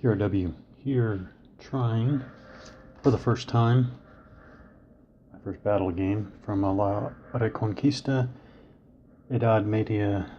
TRW here, trying for the first time, my first battle game from La Reconquista, Edad Media,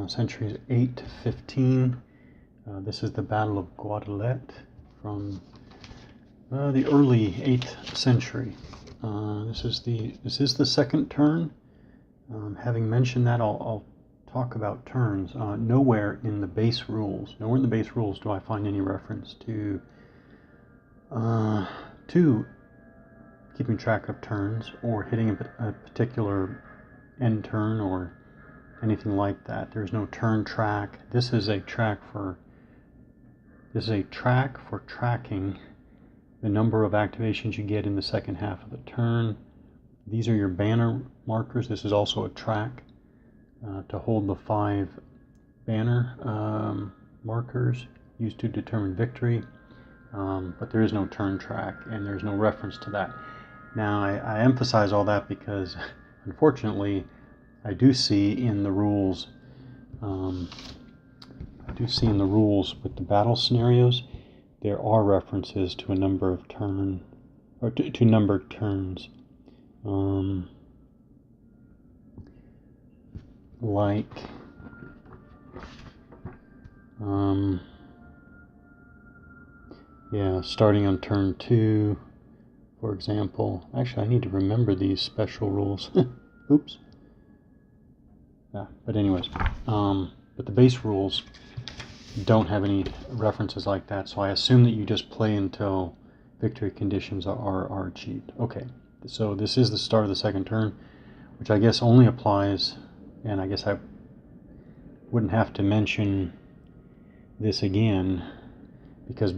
centuries 8 to 15. This is the Battle of Guadalete from the early 8th century. This is the second turn. Having mentioned that, I'll talk about turns. Nowhere in the base rules do I find any reference to keeping track of turns or hitting a particular end turn or anything like that. There's no turn track. This is a track for tracking the number of activations you get in the second half of the turn. These are your banner markers. This is also a track to hold the 5 banner markers used to determine victory, but there is no turn track and there's no reference to that. Now I emphasize all that because unfortunately I do see in the rules with the battle scenarios there are references to a number of to numbered turns. Starting on turn 2, for example. Actually, I need to remember these special rules. Oops. Yeah, but anyways, but the base rules don't have any references like that, so I assume that you just play until victory conditions are achieved. Okay, so this is the start of the second turn, which I guess only applies, and I guess I wouldn't have to mention this again because I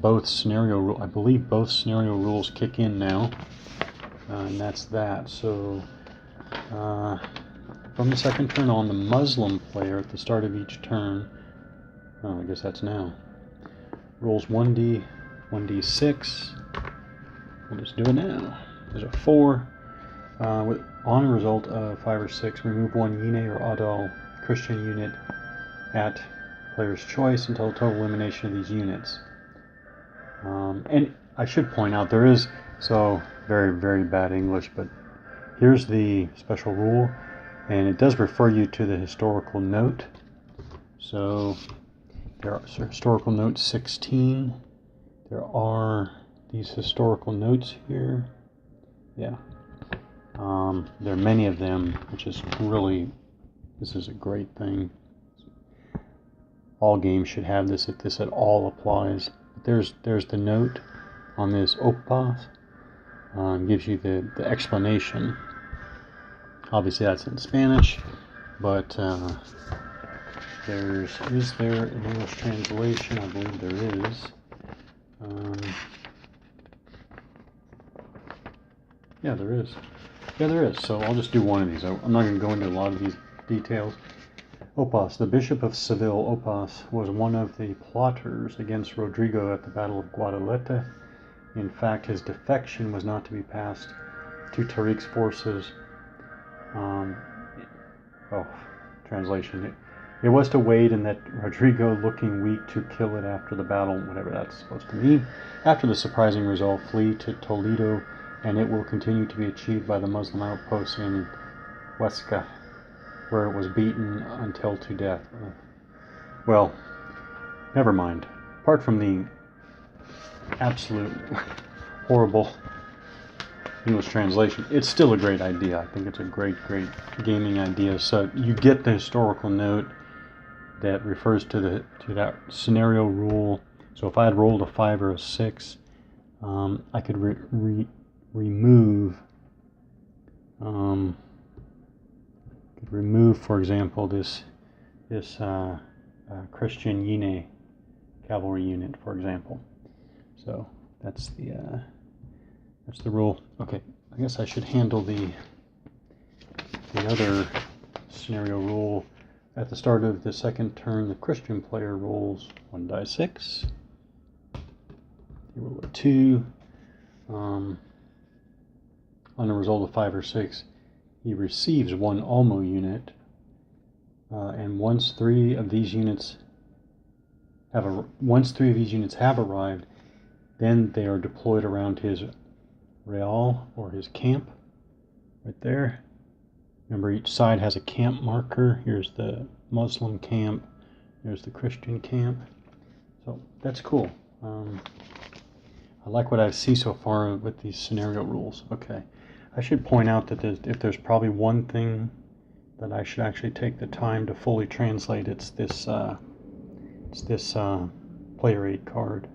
believe both scenario rules kick in now, and that's that. So from the second turn on, the Muslim player at the start of each turn, I guess that's now, rolls 1d, 1d6. We'll just do it now. There's a 4. On a result of 5 or 6, remove 1 Yine or Adal Christian unit at player's choice until total elimination of these units. And I should point out there is, so very, very bad English, but here's the special rule, and it does refer you to the historical note. So there are historical note 16. There are these historical notes here. Yeah. There are many of them, which is really, this is a great thing. All games should have this if this at all applies. There's the note on this Opas. Gives you the explanation. Obviously that's in Spanish, but is there an English translation? I believe there is. Yeah, there is. So I'll just do one of these. I'm not going to go into a lot of these details. Opas, the Bishop of Seville, Opas, was one of the plotters against Rodrigo at the Battle of Guadalete. In fact, his defection was not to be passed to Tariq's forces. Translation. It was to wait and that Rodrigo, looking weak, to kill it after the battle, whatever that's supposed to mean. After the surprising result, flee to Toledo, and it will continue to be achieved by the Muslim outposts in Huesca, where it was beaten until to death. Well, never mind. Apart from the absolute horrible English translation, it's still a great idea. I think it's a great gaming idea. So you get the historical note that refers to that scenario rule. So if I had rolled a 5 or a 6, I could remove, for example, this Christian Yine cavalry unit, for example. So that's the rule. Okay, I guess I should handle the other scenario rule. At the start of the second turn, the Christian player rolls 1d6. He roll a 2. On a result of 5 or 6, he receives 1 Olmo unit, and once 3 of these units once 3 of these units have arrived, then they are deployed around his real or his camp right there. Remember, each side has a camp marker. Here's the Muslim camp, there's the Christian camp. So that's cool. I like what I see so far with these scenario rules. Okay, I should point out that if there's probably one thing that I should actually take the time to fully translate, it's this player aid card.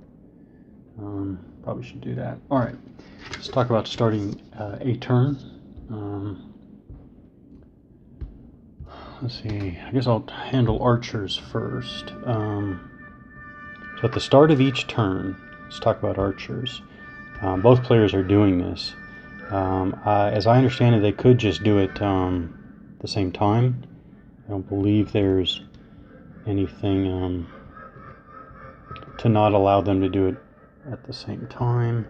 Probably should do that. All right, let's talk about starting a turn. Let's see, I guess I'll handle archers first. So at the start of each turn, let's talk about archers. Both players are doing this. As I understand it, they could just do it the same time. I don't believe there's anything to not allow them to do it at the same time.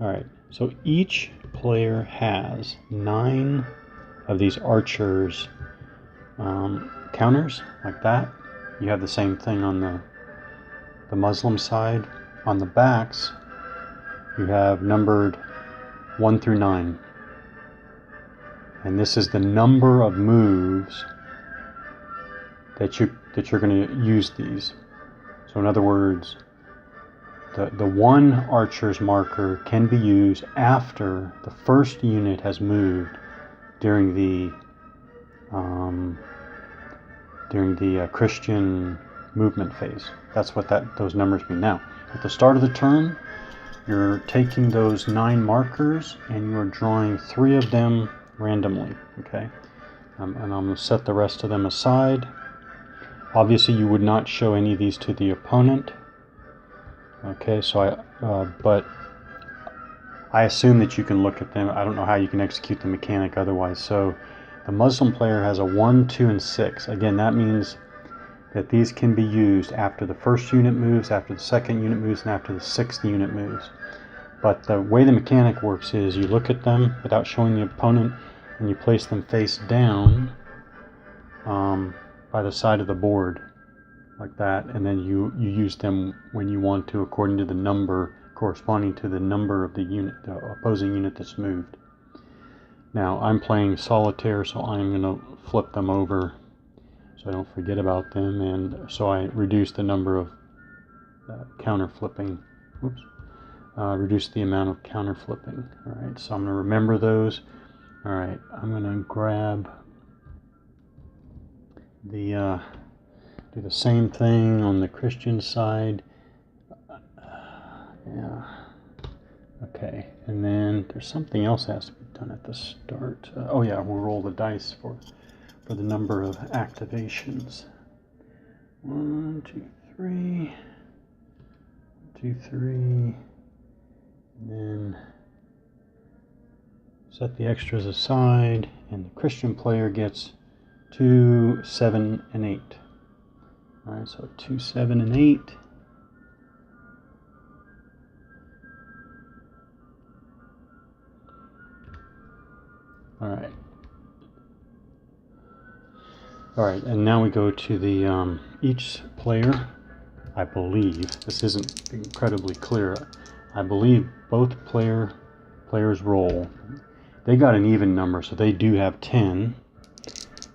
Alright, so each player has 9 of these archers counters, like that. You have the same thing on the Muslim side. On the backs, you have numbered 1 through 9. And this is the number of moves that you're going to use these. So in other words, the one archer's marker can be used after the first unit has moved during the Christian movement phase. That's what those numbers mean. Now, at the start of the turn, you're taking those 9 markers and you're drawing 3 of them randomly. Okay, and I'm going to set the rest of them aside. Obviously, you would not show any of these to the opponent. Okay, so but I assume that you can look at them. I don't know how you can execute the mechanic otherwise. So the Muslim player has a 1, 2, and 6. Again, that means that these can be used after the first unit moves, after the second unit moves, and after the 6th unit moves. But the way the mechanic works is you look at them without showing the opponent, and you place them face down by the side of the board, like that, and then you use them when you want to, according to the number corresponding to the number of the unit, the opposing unit that's moved. Now, I'm playing solitaire, so I'm going to flip them over so I don't forget about them, and so I reduce the number of counter flipping. Oops. Reduce the amount of counter flipping. All right, so I'm going to remember those. All right, I'm going to grab do the same thing on the Christian side. Yeah. Okay, and then there's something else that has to be done at the start. Oh yeah, we'll roll the dice for the number of activations. 1, 2, 3. 2, 3. And then set the extras aside, and the Christian player gets 2, 7, and 8. Alright, so 2, 7, and 8. Alright, and now we go to the each player. I believe this isn't incredibly clear. I believe both players roll. They got an even number, so they do have 10.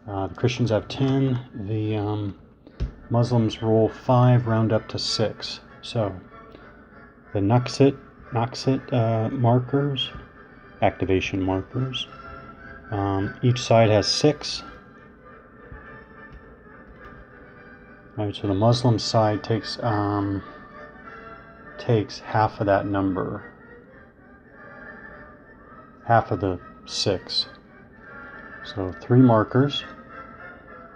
The Christians have 10. The Muslims roll 5, round up to 6. So the Naqsit markers, activation markers. Each side has 6. All right, so the Muslim side takes half of that number, half of the 6. So 3 markers.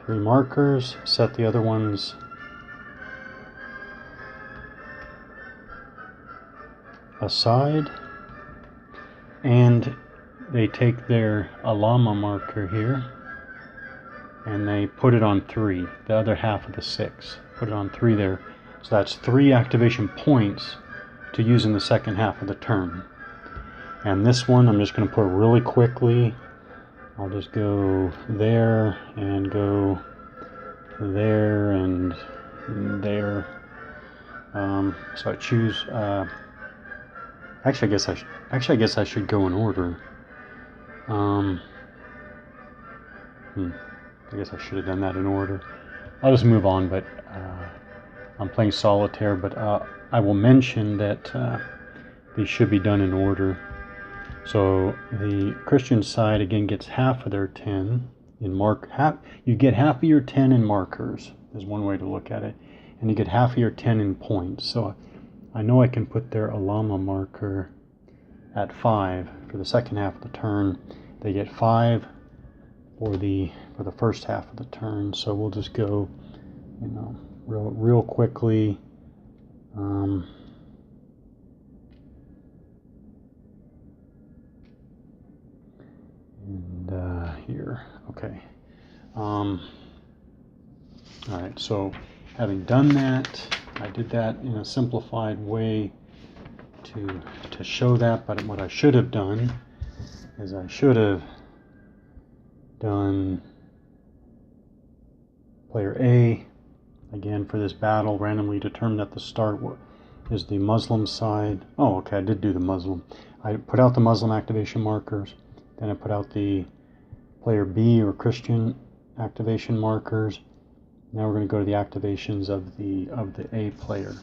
3 markers. Set the other ones aside, and they take their ALEA marker here and they put it on 3, the other half of the 6. Put it on 3 there. So that's 3 activation points to use in the second half of the turn. And this one I'm just going to put really quickly. I'll just go there and go there and there. So I choose. Actually, I guess I should go in order. I guess I should have done that in order. I'll just move on, but I'm playing solitaire, but I will mention that these should be done in order. So the Christian side again gets half of their 10 in you get half of your 10 in markers, is one way to look at it, and you get half of your 10 in points. So I know I can put their ALEA marker at 5 for the second half of the turn. They get 5 for the first half of the turn. So we'll just go, you know, real quickly. Here, okay. All right, so having done that, I did that in a simplified way to show that, but what I should have done is I should have done player A, again for this battle, randomly determined at the start is the Muslim side. Oh, okay, I did do the Muslim. I put out the Muslim activation markers, then I put out the player B or Christian activation markers. Now we're going to go to the activations of the A player.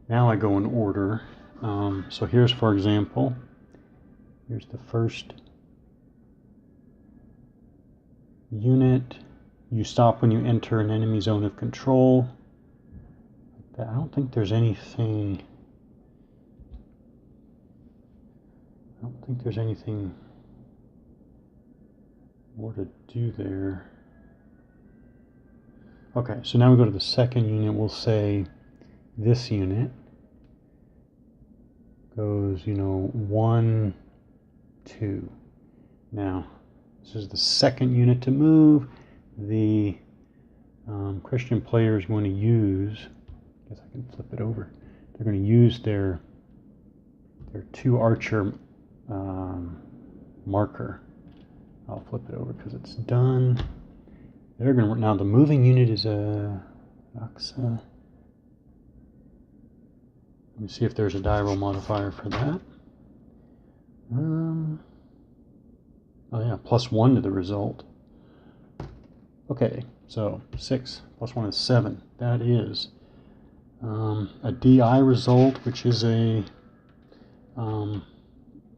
Now I go in order. So here's, for example, here's the first unit. You stop when you enter an enemy zone of control. I don't think there's anything. I don't think there's anything more to do there. Okay, so now we go to the second unit. We'll say this unit goes, 1, 2. Now, this is the second unit to move. The Christian player is going to use, I guess I can flip it over. They're going to use their 2 archer marker. I'll flip it over because it's done. They're going to, now the moving unit is a Aqsa. Let me see if there's a die roll modifier for that. Oh yeah, +1 to the result. Okay, so 6 + 1 is 7. That is a DI result, which is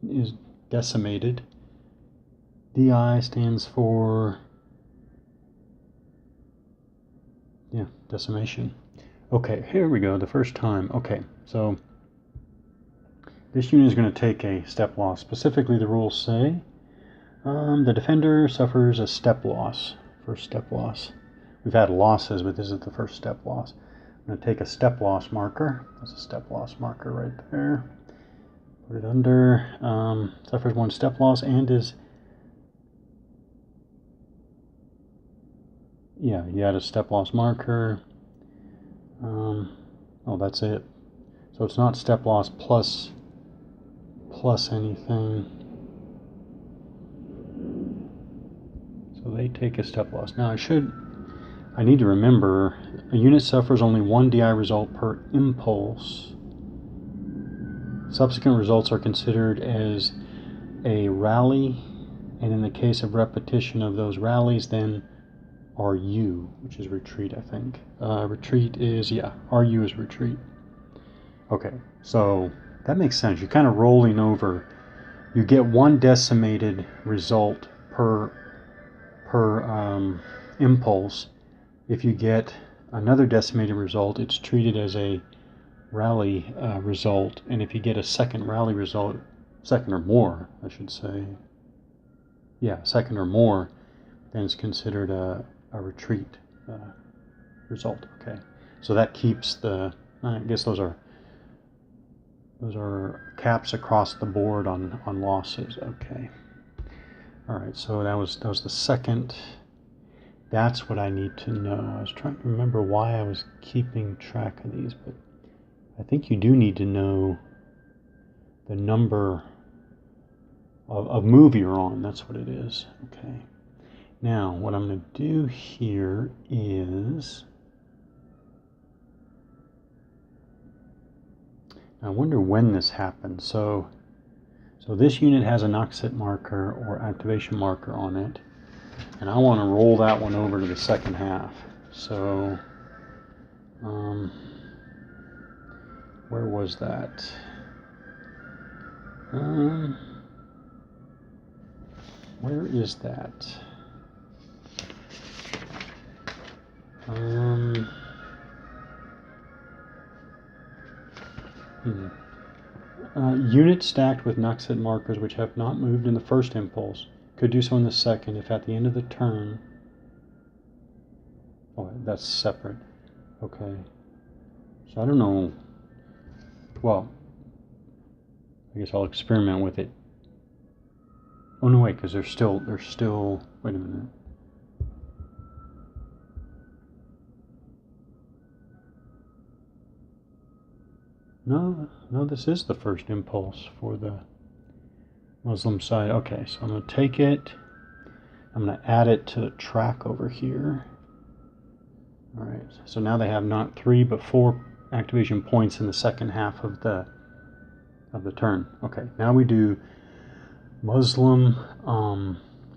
is decimated. DI stands for, yeah, decimation. Okay, here we go, the first time. Okay, so this unit is going to take a step loss. Specifically, the rules say the defender suffers a step loss. First step loss. We've had losses, but this is the first step loss. I'm going to take a step loss marker. That's a step loss marker right there. Put it under. Suffers 1 step loss and is, yeah, you add a step loss marker. Oh, that's it. So it's not step loss plus anything. So they take a step loss. Now I need to remember, a unit suffers only 1 DI result per impulse. Subsequent results are considered as a rally, and in the case of repetition of those rallies, then RU, which is retreat, I think. Retreat is, yeah, RU is retreat. Okay, so that makes sense. You're kind of rolling over. You get 1 decimated result per impulse. If you get another decimated result, it's treated as a rally result, and if you get a second rally result, second or more, I should say, yeah, second or more, then it's considered a retreat result. Okay, so that keeps the, I guess those are caps across the board on losses. Okay, all right, so that was the second. That's what I need to know. I was trying to remember why I was keeping track of these, but I think you do need to know the number of move you're on. That's what it is. Okay. Now, what I'm going to do here is, I wonder when this happened. So this unit has an OXIT marker or activation marker on it, and I want to roll that one over to the second half. So, where was that? Where is that? Units stacked with Nuxit markers which have not moved in the first impulse could do so in the second if at the end of the turn. Oh, that's separate. Okay. So I don't know. Well, I guess I'll experiment with it. Oh no, wait, because they're still. Wait a minute. No, this is the first impulse for the Muslim side. Okay, so I'm going to take it. I'm going to add it to the track over here. All right, so now they have not 3 but 4 activation points in the second half of the turn. Okay, now we do Muslim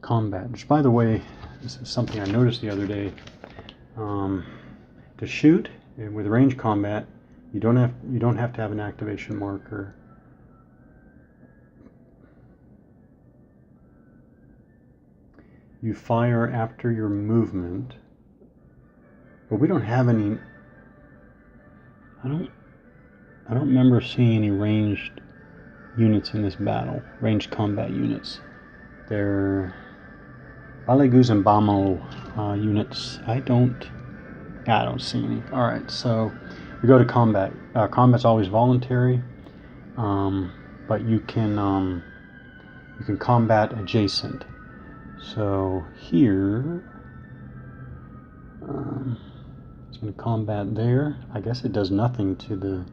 combat. Which, by the way, this is something I noticed the other day. To shoot with range combat, you don't have to have an activation marker. You fire after your movement, but we don't have any. I don't remember seeing any ranged units in this battle. Ranged combat units. They're Balegus and Bamo units. I don't see any. All right, so we go to combat. Combat's always voluntary, but you can combat adjacent. So here, it's going to combat there. I guess it does nothing to the.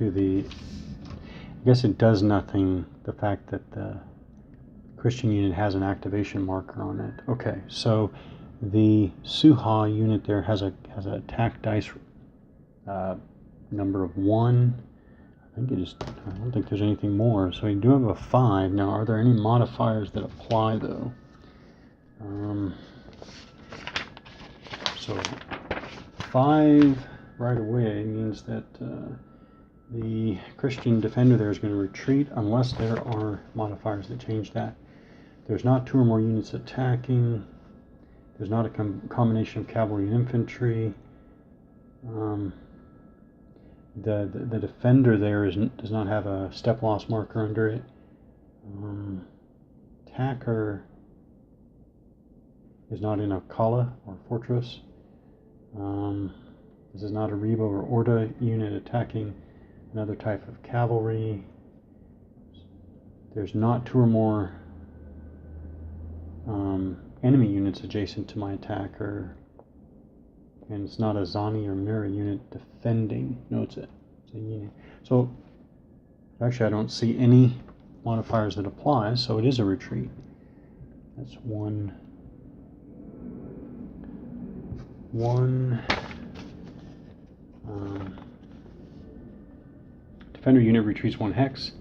I guess it does nothing. The fact that the Christian unit has an activation marker on it. Okay, so the Suha unit there has an attack dice number of 1. I don't think there's anything more. So we do have a 5. Now, are there any modifiers that apply though? So 5 right away means that the Christian defender there is going to retreat unless there are modifiers that change that. There's not 2 or more units attacking. There's not a combination of cavalry and infantry. The defender there does not have a step loss marker under it. Attacker is not in a kala or fortress. This is not a Reba or Orda unit attacking another type of cavalry. There's not 2 or more enemy units adjacent to my attacker. And it's not a Zani or Mira unit defending. No, it's a unit. So actually I don't see any modifiers that apply, so it is a retreat. That's one defender unit retreats 1 hex.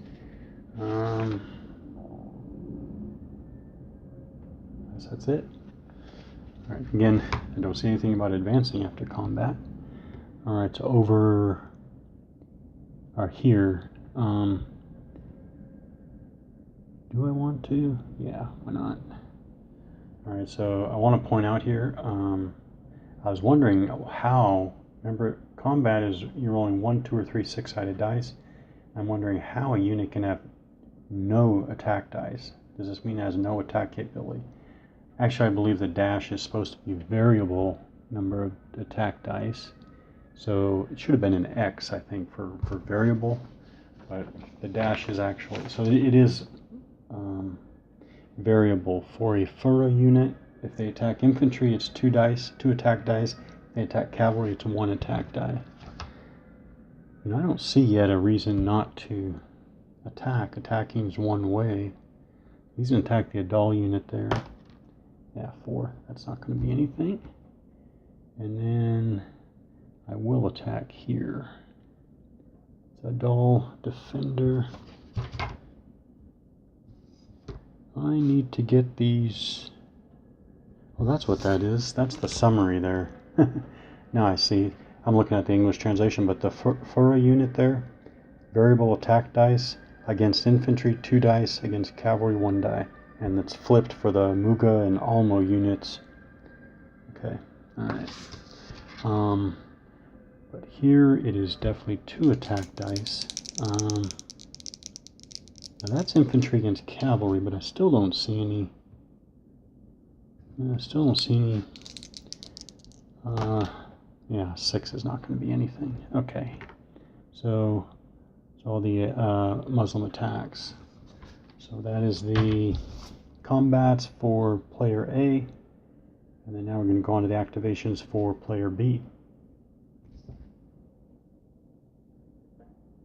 That's it. Alright, again, I don't see anything about advancing after combat. Alright, so over here. Do I want to? Yeah, why not? Alright, so I want to point out here, I was wondering how, remember, combat is you're rolling 1, 2, or 3 6-sided dice. I'm wondering how a unit can have no attack dice. Does this mean it has no attack capability? Actually, I believe the dash is supposed to be variable number of attack dice. So it should have been an X, I think, for variable. But the dash is actually, so it is variable for a Fura unit. If they attack infantry, it's 2 dice, 2 attack dice. If they attack cavalry, it's 1 attack die. You know, I don't see yet a reason not to attack. Attacking is one way. He's going to attack the Adal unit there. Yeah, 4. That's not going to be anything. And then I will attack here. It's a dull defender. I need to get these. Well, that's what that is. That's the summary there. Now I see. I'm looking at the English translation, but the Fura unit there, variable attack dice against infantry, 2 dice, against cavalry, 1 die. And it's flipped for the Muga and Almo units. Okay, alright. But here it is definitely 2 attack dice. Now that's infantry against cavalry, but I still don't see any. Yeah, 6 is not going to be anything. Okay, so all the Muslim attacks. So that is the combats for player A, and then now we're going to go on to the activations for player B.